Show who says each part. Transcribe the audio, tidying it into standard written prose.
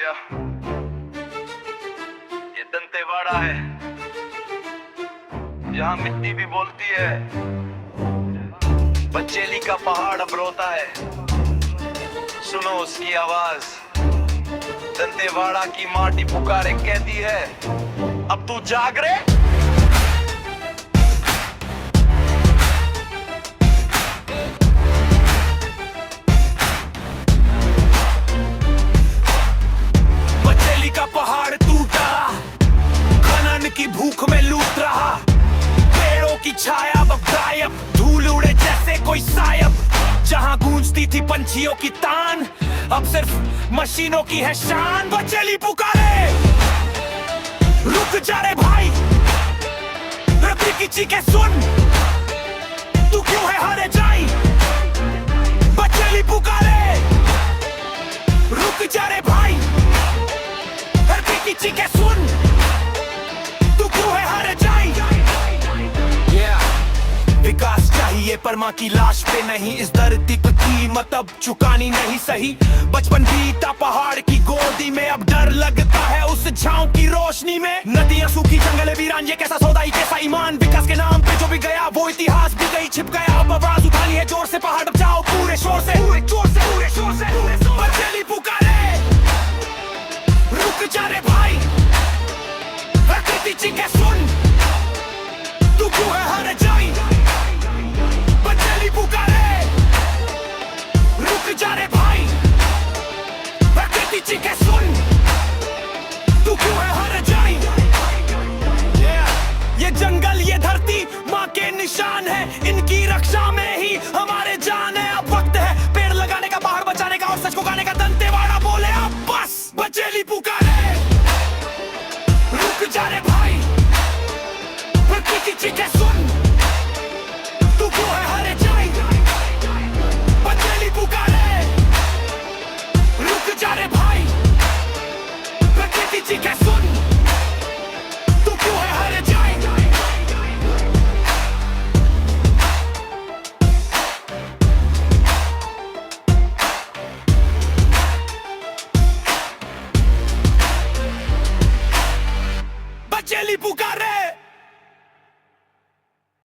Speaker 1: या ये दंतेवाड़ा है, यहाँ मिट्टी भी बोलती है। बचेली का पहाड़ अब रोता है, सुनो उसकी आवाज। दंतेवाड़ा की माटी पुकारे कहती है, अब तू जाग रे।
Speaker 2: बचेली का पहाड़ टूटा, खनन की भूख में लूट रहा। पेड़ों की छाया अब गायब, धूल उड़े जैसे कोई सायब। जहां गूंजती थी पंछियों की तान, अब सिर्फ मशीनों की है शान। बचेली पुकारे, रुक जा रे भाई, रबी की चीखें सुन, तू क्यों है हारे जाई। बचेली पुकारे, रुक जा रे भाई, रबी की चीखें सुन, तू क्यों है हारे जाई। विकास चाहिए पर माँ की लाश पे नहीं, इस धरती पर कीमत अब चुकानी नहीं सही। बचपन बीता पहाड़ की गोदी में, अब डर लगता है उस छांव की रोशनी में। नदियां सूखी, जंगल वीरान, ये कैसा सौदा, ये कैसा ईमान। विकास के नाम पे जो भी गया वो इतिहास भी गई छिप गया। अब आवाज उठानी है जोर से, पहाड़ बचाओ पूरे शोर से, पूरे जोर से, पूरे शोर से। बचेली पुकारे, रुक जा रे भाई, प्रकृति चीखें सुन, तू क्यों है हारे जाई। बचेली पुकारे, रुक जा रे भाई, प्रकृति चीखें सुन, तू क्यों है हारे जाई। ये जंगल, ये धरती माँ के निशान है, इनकी रक्षा में ही हमारे जान है। अब वक्त है पेड़ लगाने का, पहाड़ बचाने का और सच को गाने का। दंतेवाड़ा बोले अब बस। बचेली पुकारे, रुक जा रे भाई, प्रकृति चीखें सुन, तू क्यों है हारे जाई। बचेली पुकारे, रुक जा रे भाई, प्रकृति चीखें सुन, तू क्यों है हारे जाई। बचेली पुकारे।